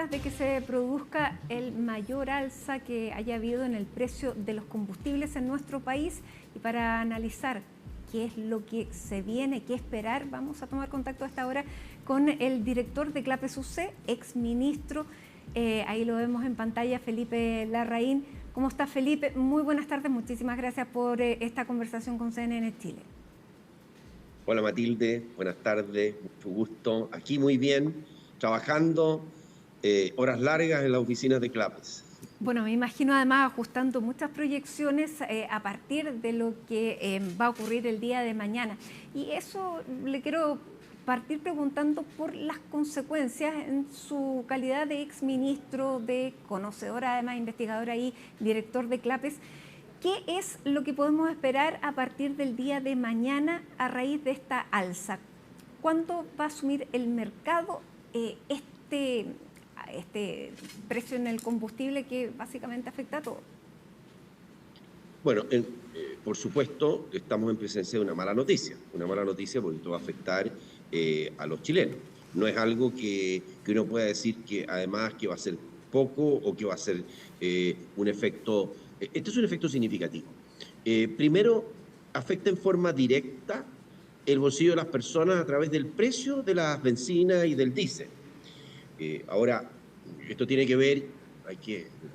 horas de que se produzca el mayor alza que haya habido en el precio de los combustibles en nuestro país, y para analizar qué es lo que se viene, qué esperar, vamos a tomar contacto a esta hora con el director de Clapes UC, exministro, ahí lo vemos en pantalla, Felipe Larraín. ¿Cómo está, Felipe? Muy buenas tardes, muchísimas gracias por esta conversación con CNN Chile. Hola Matilde, buenas tardes, mucho gusto. Aquí muy bien, trabajando horas largas en las oficinas de Clapes. Bueno, me imagino además ajustando muchas proyecciones a partir de lo que va a ocurrir el día de mañana. Y eso le quiero partir preguntando por las consecuencias en su calidad de exministro, de conocedora, además investigadora y director de Clapes. ¿Qué es lo que podemos esperar a partir del día de mañana a raíz de esta alza? ¿Cuándo va a asumir el mercado este precio en el combustible que básicamente afecta a todo? Bueno, por supuesto, estamos en presencia de una mala noticia porque esto va a afectar a los chilenos. No es algo que uno pueda decir que además que va a ser poco o que va a ser un efecto. Este es un efecto significativo. Primero, afecta en forma directa el bolsillo de las personas a través del precio de las bencinas y del diésel. Ahora, esto tiene que ver,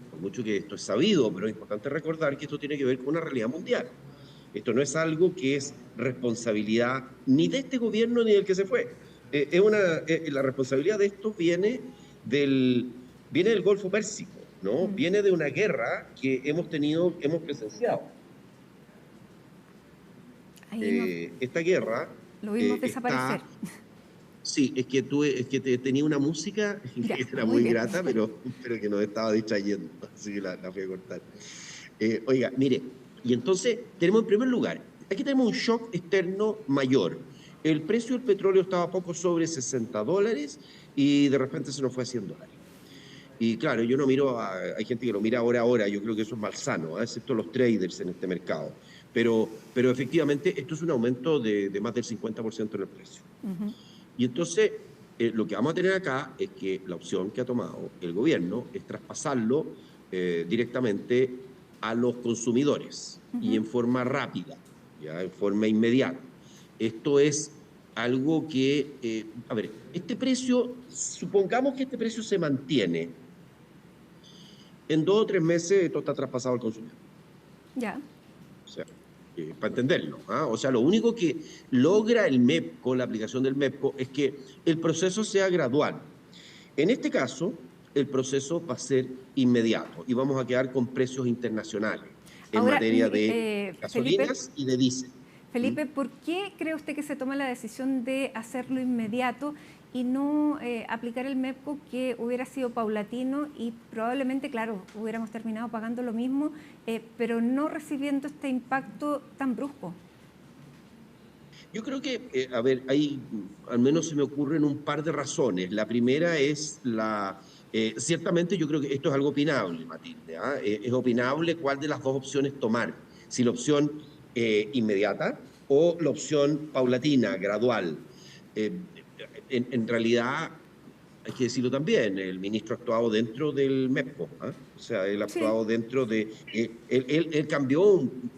por mucho que esto es sabido, pero es importante recordar que esto tiene que ver con una realidad mundial. Esto no es algo que es responsabilidad ni de este gobierno ni del que se fue. La responsabilidad de esto viene del Golfo Pérsico, ¿no? Viene de una guerra que hemos presenciado. Esta guerra lo vimos desaparecer. Sí, es que tenía una música que era muy grata, pero que nos estaba distrayendo, así que la fui a cortar. Oiga, mire, y entonces tenemos en primer lugar, aquí tenemos un shock externo mayor. El precio del petróleo estaba poco sobre $60 y de repente se nos fue a $100. Y claro, yo no miro, hay gente que lo mira hora a hora, yo creo que eso es malsano, excepto los traders en este mercado. Pero efectivamente esto es un aumento de más del 50% en el precio. Y entonces lo que vamos a tener acá es que la opción que ha tomado el gobierno es traspasarlo directamente a los consumidores y en forma rápida, ya en forma inmediata. Esto es algo que, a ver, este precio, supongamos que este precio se mantiene, en 2 o 3 meses esto está traspasado al consumidor. Ya. O sea, para entenderlo, ¿ah? O sea, lo único que logra el MEPCO, la aplicación del MEPCO, es que el proceso sea gradual. En este caso, el proceso va a ser inmediato y vamos a quedar con precios internacionales en materia de gasolinas y de diésel. Felipe, ¿por qué cree usted que se toma la decisión de hacerlo inmediato y no aplicar el MEPCO, que hubiera sido paulatino y probablemente, claro, hubiéramos terminado pagando lo mismo, pero no recibiendo este impacto tan brusco? Yo creo que, a ver, al menos se me ocurren un par de razones. La primera es ciertamente yo creo que esto es algo opinable, Matilde, ¿ah? Es opinable cuál de las dos opciones tomar. Si la opción inmediata o la opción paulatina, gradual. En realidad, hay que decirlo también, el ministro ha actuado dentro del MEPCO, ¿ah? O sea, él ha actuado dentro de... Él cambió un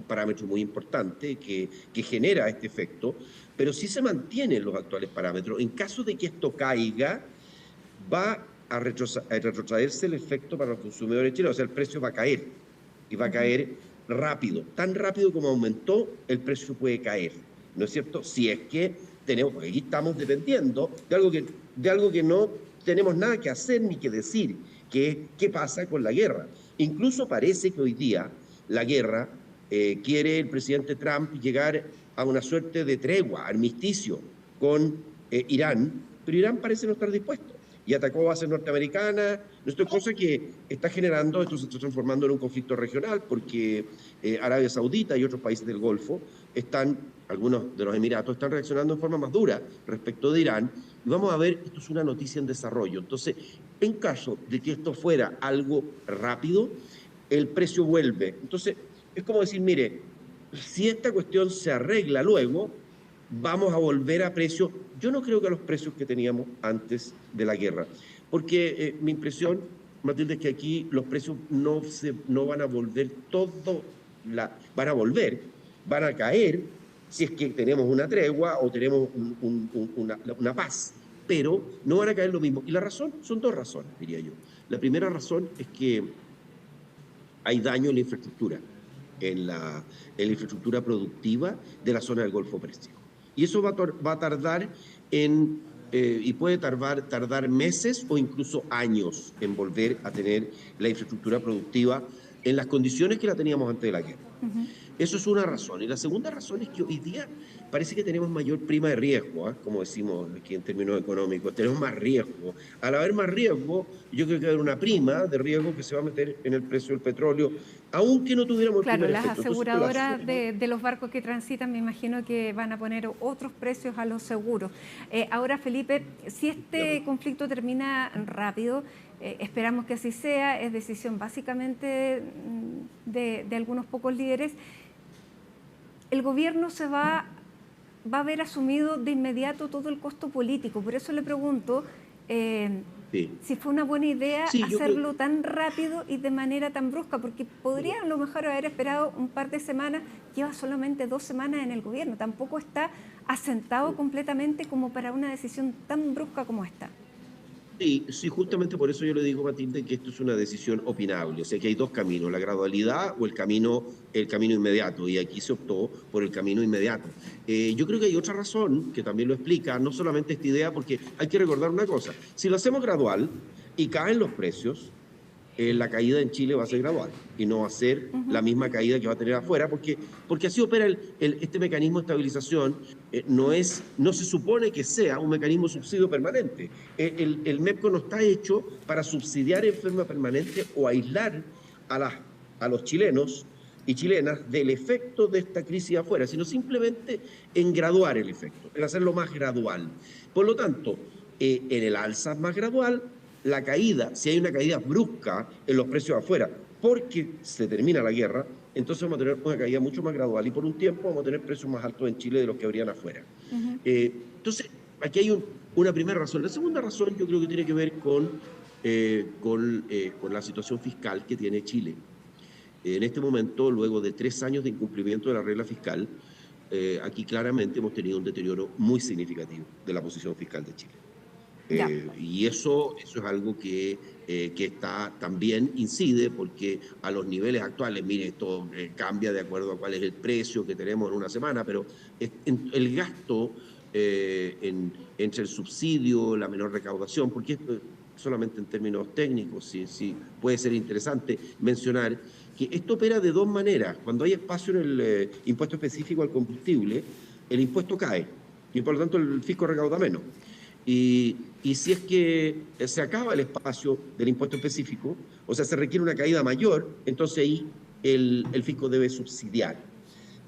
parámetro muy importante que genera este efecto, pero sí se mantienen los actuales parámetros. En caso de que esto caiga, va a retrotraerse el efecto para los consumidores chilenos, o sea, el precio va a caer, y va a caer rápido, tan rápido como aumentó, el precio puede caer, ¿no es cierto? Si es que tenemos, porque aquí estamos dependiendo de algo que no tenemos nada que hacer ni que decir, que es qué pasa con la guerra. Incluso parece que hoy día la guerra quiere el presidente Trump llegar a una suerte de tregua, armisticio con Irán, pero Irán parece no estar dispuesto y atacó bases norteamericanas. Esto es cosa que está generando, esto se está transformando en un conflicto regional porque Arabia Saudita y otros países del Golfo algunos de los Emiratos están reaccionando en forma más dura respecto de Irán, y vamos a ver, esto es una noticia en desarrollo. Entonces, en caso de que esto fuera algo rápido, el precio vuelve. Entonces, es como decir, mire, si esta cuestión se arregla luego, vamos a volver a precios, yo no creo que a los precios que teníamos antes de la guerra, Porque mi impresión, Matilde, es que aquí los precios no van a volver van a volver, van a caer si es que tenemos una tregua o tenemos una paz, pero no van a caer lo mismo. Y la razón, son dos razones, diría yo. La primera razón es que hay daño en la infraestructura, en la infraestructura productiva de la zona del Golfo Pérsico. Y eso va a tardar y puede tardar meses o incluso años en volver a tener la infraestructura productiva en las condiciones que la teníamos antes de la guerra. Eso es una razón. Y la segunda razón es que hoy día parece que tenemos mayor prima de riesgo, como decimos aquí en términos económicos, tenemos más riesgo. Al haber más riesgo, yo creo que va a haber una prima de riesgo que se va a meter en el precio del petróleo, aunque no tuviéramos Claro, el primer las efecto. aseguradoras de los barcos que transitan, me imagino que van a poner otros precios a los seguros. Ahora, Felipe, si este conflicto termina rápido, esperamos que así sea, es decisión básicamente de algunos pocos líderes, el gobierno va a haber asumido de inmediato todo el costo político. Por eso le pregunto si fue una buena idea hacerlo tan rápido y de manera tan brusca, porque podrían a lo mejor haber esperado un par de semanas, lleva solamente 2 semanas en el gobierno, tampoco está asentado completamente como para una decisión tan brusca como esta. Sí, justamente por eso yo le digo, Matilde, que esto es una decisión opinable. O sea, que hay dos caminos, la gradualidad o el camino inmediato. Y aquí se optó por el camino inmediato. Yo creo que hay otra razón que también lo explica, no solamente esta idea, porque hay que recordar una cosa. Si lo hacemos gradual y caen los precios, la caída en Chile va a ser gradual y no va a ser la misma caída que va a tener afuera, porque así opera este mecanismo de estabilización. No se supone que sea un mecanismo de subsidio permanente. El MEPCO no está hecho para subsidiar en forma permanente o aislar a los chilenos y chilenas del efecto de esta crisis afuera, sino simplemente en graduar el efecto, en hacerlo más gradual. Por lo tanto, en el alza más gradual, la caída, si hay una caída brusca en los precios afuera, porque se termina la guerra, entonces vamos a tener una caída mucho más gradual y por un tiempo vamos a tener precios más altos en Chile de los que habrían afuera. Entonces, aquí hay una primera razón. La segunda razón yo creo que tiene que ver con la situación fiscal que tiene Chile. En este momento, luego de 3 años de incumplimiento de la regla fiscal, aquí claramente hemos tenido un deterioro muy significativo de la posición fiscal de Chile. Y eso es algo que también incide, porque a los niveles actuales, mire, esto cambia de acuerdo a cuál es el precio que tenemos en una semana, pero el gasto entre el subsidio, la menor recaudación, porque esto solamente en términos técnicos, sí puede ser interesante mencionar que esto opera de dos maneras. Cuando hay espacio en el impuesto específico al combustible, el impuesto cae y por lo tanto el fisco recauda menos. Y si es que se acaba el espacio del impuesto específico, o sea, se requiere una caída mayor, entonces ahí el fisco debe subsidiar.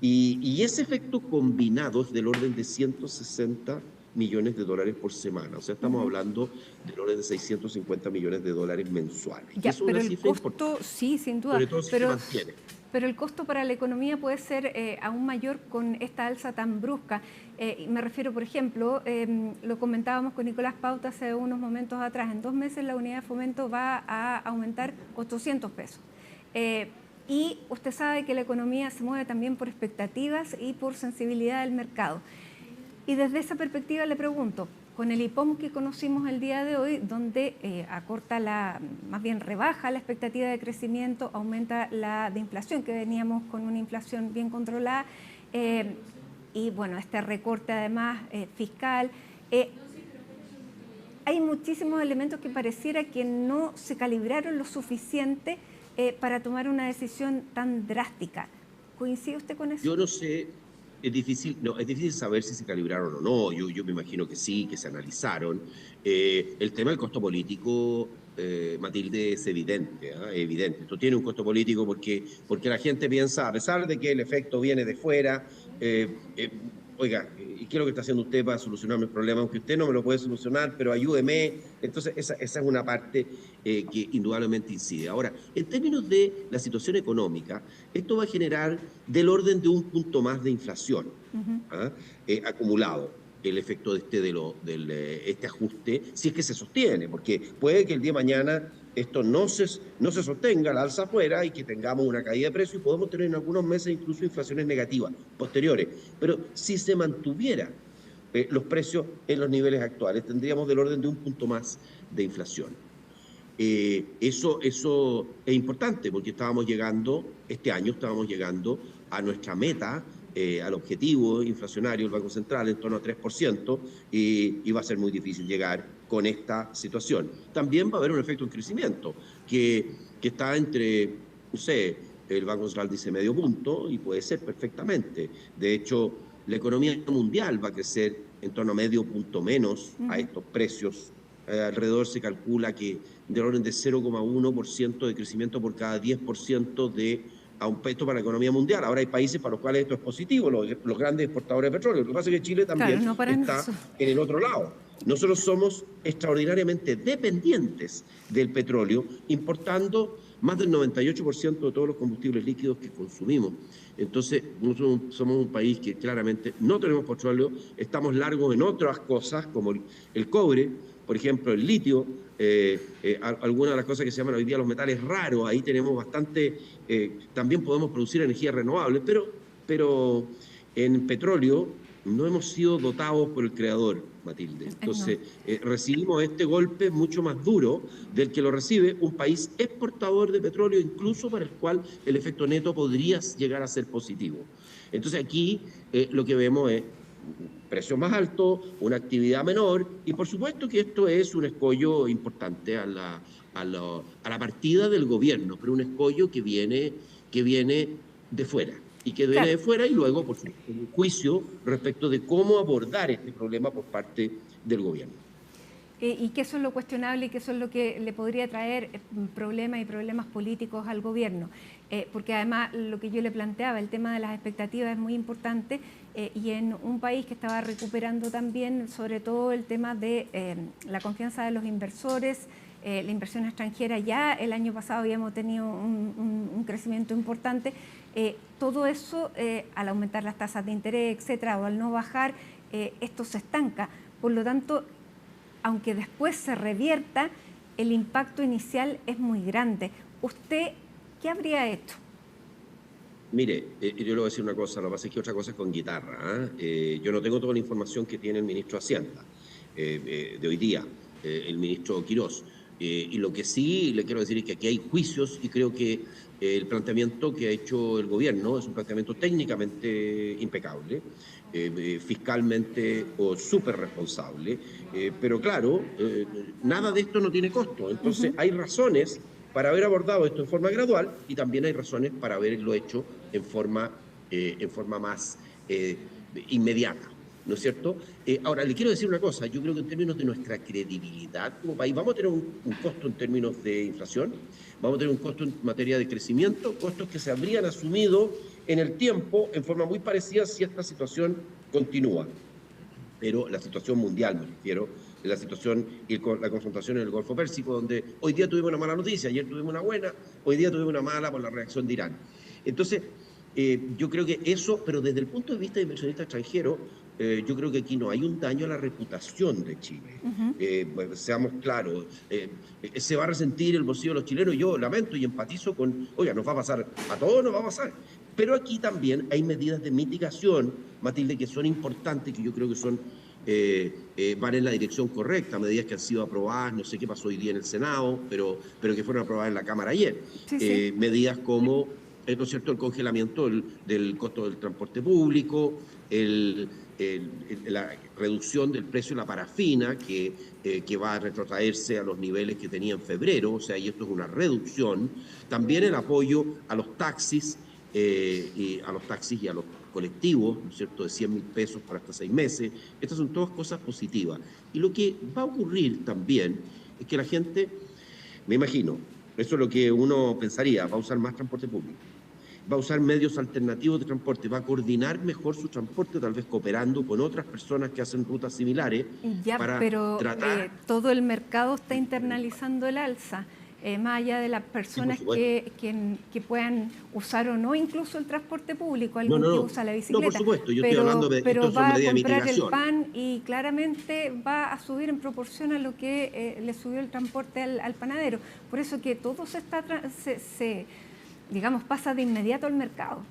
Y ese efecto combinado es del orden de 160 millones de dólares por semana. O sea, estamos hablando del orden de 650 millones de dólares mensuales. Ya, pero el costo, sí, sin duda, sobre todo si se mantiene. Pero el costo para la economía puede ser aún mayor con esta alza tan brusca. Me refiero, por ejemplo, lo comentábamos con Nicolás Pauta hace unos momentos atrás, en 2 meses la unidad de fomento va a aumentar 800 pesos. Y usted sabe que la economía se mueve también por expectativas y por sensibilidad del mercado. Y desde esa perspectiva le pregunto, con el IPOM que conocimos el día de hoy, donde más bien rebaja la expectativa de crecimiento, aumenta la de inflación, que veníamos con una inflación bien controlada, y bueno, este recorte además fiscal. Hay muchísimos elementos que pareciera que no se calibraron lo suficiente para tomar una decisión tan drástica. ¿Coincide usted con eso? Yo no sé. Es difícil saber si se calibraron o no. Yo me imagino que sí, que se analizaron. El tema del costo político, Matilde, es evidente, evidente. Esto tiene un costo político porque la gente piensa, a pesar de que el efecto viene de fuera, oiga, ¿y qué es lo que está haciendo usted para solucionar mis problemas? Aunque usted no me lo puede solucionar, pero ayúdeme. Entonces, esa es una parte que indudablemente incide. Ahora, en términos de la situación económica, esto va a generar del orden de 1 punto más de inflación acumulado. el efecto este ajuste, si es que se sostiene, porque puede que el día de mañana esto no se sostenga, la alza afuera, y que tengamos una caída de precios y podemos tener en algunos meses incluso inflaciones negativas posteriores. Pero si se mantuviera los precios en los niveles actuales, tendríamos del orden de un punto más de inflación. Eso es importante porque este año estábamos llegando a nuestra meta, al objetivo inflacionario del Banco Central en torno a 3%, y va a ser muy difícil llegar con esta situación. También va a haber un efecto en crecimiento que está entre, no sé, el Banco Central dice medio punto y puede ser perfectamente. De hecho, la economía mundial va a crecer en torno a medio punto menos a estos precios. Alrededor se calcula que del orden de 0,1% de crecimiento por cada 10% de aumento para la economía mundial. Ahora hay países para los cuales esto es positivo, los grandes exportadores de petróleo. Lo que pasa es que Chile también está en el otro lado. Nosotros somos extraordinariamente dependientes del petróleo, importando más del 98% de todos los combustibles líquidos que consumimos. Entonces, nosotros somos un país que claramente no tenemos petróleo, estamos largos en otras cosas como el cobre, por ejemplo, el litio, algunas de las cosas que se llaman hoy día los metales raros. Ahí tenemos bastante, también podemos producir energía renovable, pero en petróleo no hemos sido dotados por el creador, Matilde. Entonces, recibimos este golpe mucho más duro del que lo recibe un país exportador de petróleo, incluso para el cual el efecto neto podría llegar a ser positivo. Entonces, aquí lo que vemos es precios más altos, una actividad menor, y por supuesto que esto es un escollo importante a la partida del gobierno, pero un escollo que viene de fuera, y que viene de fuera, y luego, por supuesto, un juicio respecto de cómo abordar este problema por parte del gobierno. Y que eso es lo cuestionable y que eso es lo que le podría traer problemas políticos al gobierno. Porque además lo que yo le planteaba, el tema de las expectativas es muy importante, y en un país que estaba recuperando también sobre todo el tema de la confianza de los inversores, la inversión extranjera. Ya el año pasado habíamos tenido un crecimiento importante. Todo eso, al aumentar las tasas de interés, etcétera, o al no bajar, esto se estanca. Por lo tanto, aunque después se revierta, el impacto inicial es muy grande. ¿Usted qué habría hecho? Mire, yo le voy a decir una cosa, lo que pasa es que otra cosa es con guitarra. Yo no tengo toda la información que tiene el ministro de Hacienda de hoy día, el ministro Quirós. Y lo que sí le quiero decir es que aquí hay juicios, y creo que el planteamiento que ha hecho el gobierno es un planteamiento técnicamente impecable, fiscalmente o súper responsable, pero claro, nada de esto no tiene costo. Entonces hay razones para haber abordado esto en forma gradual, y también hay razones para haberlo hecho en forma más inmediata, ¿no es cierto? Ahora, le quiero decir una cosa, yo creo que en términos de nuestra credibilidad como país, vamos a tener un costo en términos de inflación, vamos a tener un costo en materia de crecimiento, costos que se habrían asumido en el tiempo en forma muy parecida si esta situación continúa. Pero la situación mundial, me refiero, la situación y la confrontación en el Golfo Pérsico, donde hoy día tuvimos una mala noticia, ayer tuvimos una buena, hoy día tuvimos una mala por la reacción de Irán. Entonces, yo creo que eso, pero desde el punto de vista de inversionista extranjero, yo creo que aquí no hay un daño a la reputación de Chile. Bueno, seamos claros, se va a resentir el bolsillo de los chilenos. Yo lamento y empatizo con, oiga, nos va a pasar, a todos nos va a pasar. Pero aquí también hay medidas de mitigación, Matilde, que son importantes, que yo creo que van en la dirección correcta, medidas que han sido aprobadas, no sé qué pasó hoy día en el Senado, pero que fueron aprobadas en la Cámara ayer. Sí. Medidas como, ¿no es cierto?, el congelamiento del costo del transporte público, la reducción del precio de la parafina, que va a retrotraerse a los niveles que tenía en febrero, o sea, y esto es una reducción. También el apoyo a los taxis, y a los colectivos, ¿no es cierto?, de 100.000 pesos para hasta 6 meses. Estas son todas cosas positivas. Y lo que va a ocurrir también es que la gente, me imagino, eso es lo que uno pensaría, va a usar más transporte público, va a usar medios alternativos de transporte, va a coordinar mejor su transporte, tal vez cooperando con otras personas que hacen rutas similares. Pero todo el mercado está internalizando el alza. más allá de las Sí, por personas supuesto. que puedan usar o no incluso el transporte público, No, alguien no, que no. usa la No, por bicicleta, supuesto, yo estoy hablando de, pero estos son va a medidas de comprar el mitigación. pan y claramente va a subir en proporción a lo que le subió el transporte al panadero. Por eso que todo digamos, pasa de inmediato al mercado.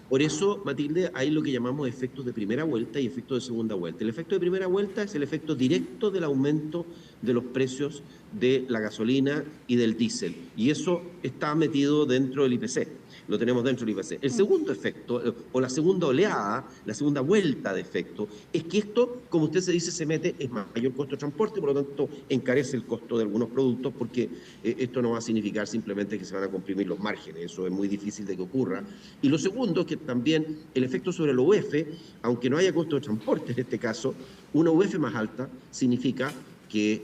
Por eso, Matilde, hay lo que llamamos efectos de primera vuelta y efectos de segunda vuelta. El efecto de primera vuelta es el efecto directo del aumento de los precios de la gasolina y del diésel. Y eso está metido dentro del IPC. Lo tenemos dentro del IPC. El segundo efecto, o la segunda oleada, la segunda vuelta de efecto, es que esto, como usted se dice, se mete, es mayor costo de transporte, por lo tanto, encarece el costo de algunos productos, porque esto no va a significar simplemente que se van a comprimir los márgenes. Eso es muy difícil de que ocurra. Y lo segundo, que también el efecto sobre la UF, aunque no haya costo de transporte en este caso, una UF más alta significa que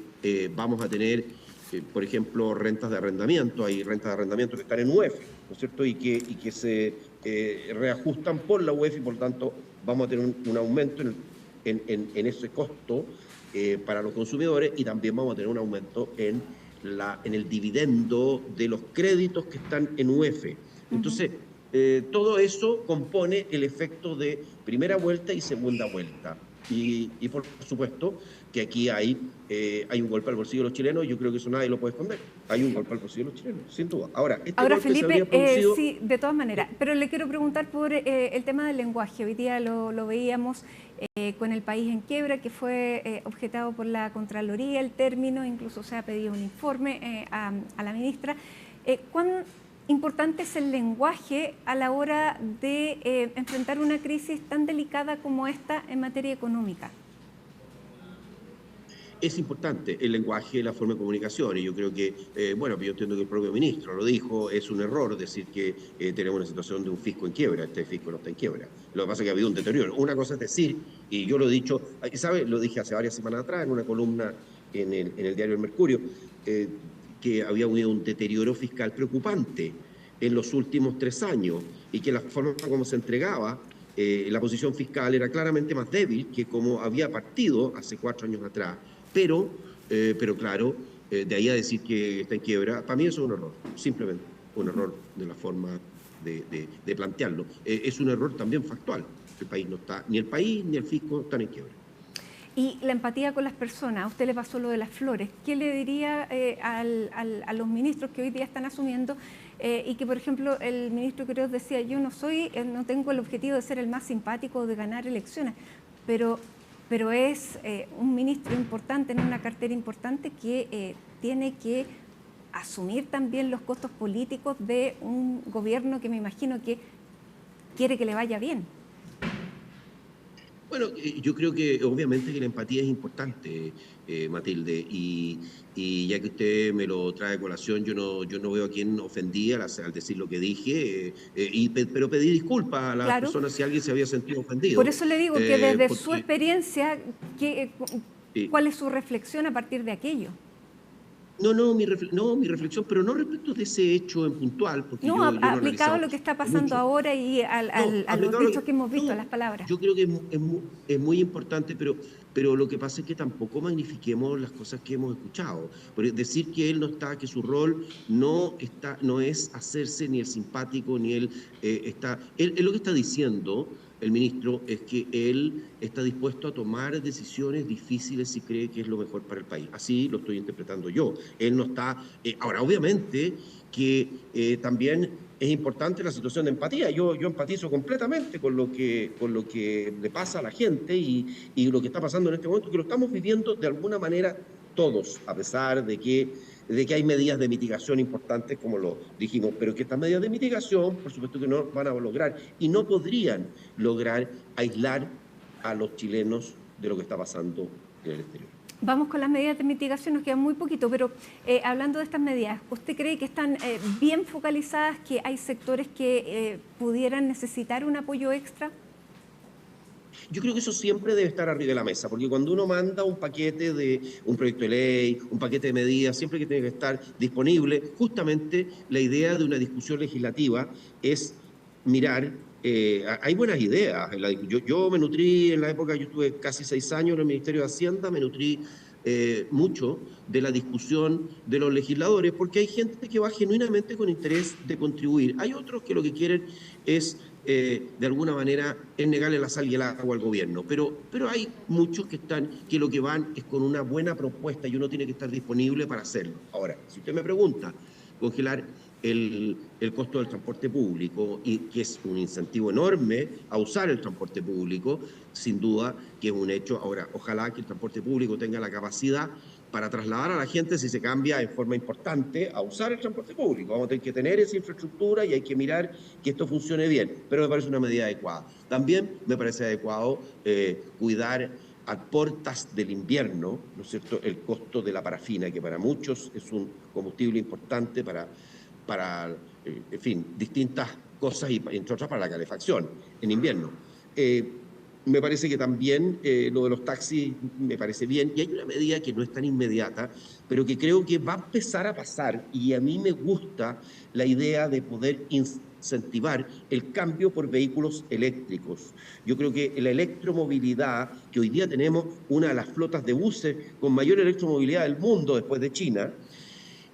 vamos a tener, por ejemplo, rentas de arrendamiento. Hay rentas de arrendamiento que están en UF, ¿no es cierto? Y que se reajustan por la UF y por lo tanto vamos a tener un aumento en ese costo para los consumidores y también vamos a tener un aumento en el dividendo de los créditos que están en UF. Entonces, todo eso compone el efecto de primera vuelta y segunda vuelta. Y por supuesto que aquí hay un golpe al bolsillo de los chilenos, y yo creo que eso nadie lo puede esconder. Hay un golpe al bolsillo de los chilenos, sin duda. Ahora, este Ahora, golpe se Felipe, habría producido. sí, de todas maneras, pero le quiero preguntar por el tema del lenguaje. Hoy día lo veíamos con el país en quiebra, que fue objetado por la Contraloría el término, incluso se ha pedido un informe a la ministra. ¿Cuán importante es el lenguaje a la hora de enfrentar una crisis tan delicada como esta en materia económica? Es importante el lenguaje, la forma de comunicación, y yo creo que, bueno, yo entiendo que el propio ministro lo dijo, es un error decir que tenemos una situación de un fisco en quiebra. Este fisco no está en quiebra. Lo que pasa es que ha habido un deterioro. Una cosa es decir, y yo lo he dicho, ¿sabe? Lo dije hace varias semanas atrás en una columna en el diario El Mercurio, que había habido un deterioro fiscal preocupante en los últimos 3 años y que la forma como se entregaba la posición fiscal era claramente más débil que como había partido hace 4 años atrás. Pero claro, de ahí a decir que está en quiebra, para mí eso es un error, simplemente un error de la forma de plantearlo. Es un error también factual. El país no está, ni el país ni el fisco están en quiebra. Y la empatía con las personas, a usted le pasó lo de las flores. ¿Qué le diría a los ministros que hoy día están asumiendo y que, por ejemplo, el ministro Quiroz decía, yo no tengo el objetivo de ser el más simpático o de ganar elecciones, pero es un ministro importante en una cartera importante que tiene que asumir también los costos políticos de un gobierno que me imagino que quiere que le vaya bien? Bueno, yo creo que obviamente que la empatía es importante, Matilde, y ya que usted me lo trae a colación, yo no veo a quién ofendí al decir lo que dije, pero pedí disculpas a las Claro. personas si alguien se había sentido Por ofendido, eso le digo que desde su porque experiencia, eh, ¿cuál es su reflexión a partir de aquello? no, mi reflexión, pero no respecto de ese hecho en puntual, porque No, yo no he aplicado a analizado lo que está pasando mucho. ahora y No, a los aplicado a lo dichos que. que hemos visto, a las No, palabras. yo creo que es muy importante, pero lo que pasa es que tampoco magnifiquemos las cosas que hemos escuchado. Porque decir que él no está, que su rol no está, no es hacerse ni el simpático, ni él está. Él lo que está diciendo, el ministro, es que él está dispuesto a tomar decisiones difíciles si cree que es lo mejor para el país. Así lo estoy interpretando yo. Él no está. Ahora, obviamente que también es importante la situación de empatía. Yo empatizo completamente con lo que le pasa a la gente y lo que está pasando en este momento, que lo estamos viviendo de alguna manera todos, a pesar de que hay medidas de mitigación importantes, como lo dijimos, pero que estas medidas de mitigación, por supuesto que no van a lograr y no podrían lograr aislar a los chilenos de lo que está pasando en el exterior. Vamos con las medidas de mitigación, nos queda muy poquito, pero hablando de estas medidas, ¿usted cree que están bien focalizadas, que hay sectores que pudieran necesitar un apoyo extra? Yo creo que eso siempre debe estar arriba de la mesa, porque cuando uno manda un paquete de un proyecto de ley, un paquete de medidas, siempre que tiene que estar disponible, justamente la idea de una discusión legislativa es mirar, hay buenas ideas. Yo me nutrí en la época, yo estuve casi 6 años en el Ministerio de Hacienda, me nutrí mucho de la discusión de los legisladores, porque hay gente que va genuinamente con interés de contribuir. Hay otros que lo que quieren es, de alguna manera, es negarle la sal y el agua al gobierno, pero hay muchos que lo que van es con una buena propuesta y uno tiene que estar disponible para hacerlo. Ahora, si usted me pregunta, congelar el costo del transporte público, y que es un incentivo enorme a usar el transporte público, sin duda que es un hecho. Ahora, ojalá que el transporte público tenga la capacidad para trasladar a la gente, si se cambia en forma importante, a usar el transporte público. Vamos a tener que tener esa infraestructura y hay que mirar que esto funcione bien, pero me parece una medida adecuada. También me parece adecuado cuidar a puertas del invierno, ¿no es cierto?, el costo de la parafina, que para muchos es un combustible importante para en fin, distintas cosas, y entre otras para la calefacción en invierno. Me parece que también lo de los taxis me parece bien, y hay una medida que no es tan inmediata, pero que creo que va a empezar a pasar, y a mí me gusta la idea de poder incentivar el cambio por vehículos eléctricos. Yo creo que la electromovilidad, que hoy día tenemos una de las flotas de buses con mayor electromovilidad del mundo después de China,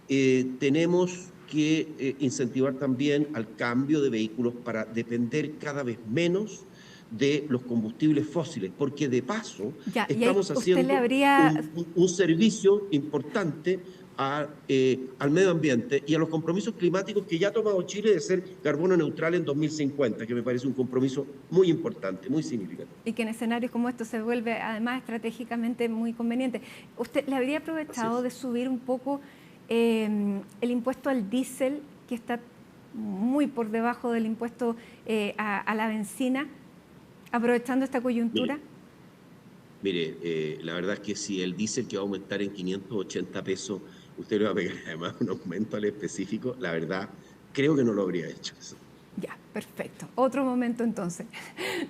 tenemos que incentivar también al cambio de vehículos para depender cada vez menos de los combustibles fósiles, porque de paso Ya, y ahí estamos usted le haciendo habría... un servicio importante al medio ambiente y a los compromisos climáticos que ya ha tomado Chile de ser carbono neutral en 2050, que me parece un compromiso muy importante, muy significativo. Y que en escenarios como estos se vuelve además estratégicamente muy conveniente. ¿Usted le habría aprovechado de subir un poco el impuesto al diésel, que está muy por debajo del impuesto a la benzina, aprovechando esta coyuntura? Mire, la verdad es que si el diésel, que va a aumentar en 580 pesos, usted le va a pegar además un aumento al específico, la verdad, creo que no lo habría hecho eso. Ya, perfecto. Otro momento entonces.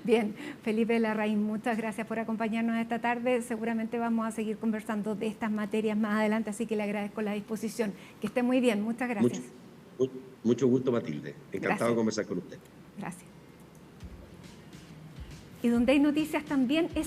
Bien, Felipe Larraín, muchas gracias por acompañarnos esta tarde. Seguramente vamos a seguir conversando de estas materias más adelante, así que le agradezco la disposición. Que esté muy bien, muchas gracias. Mucho gusto, Matilde. Encantado de conversar con usted. Gracias. Y donde hay noticias también es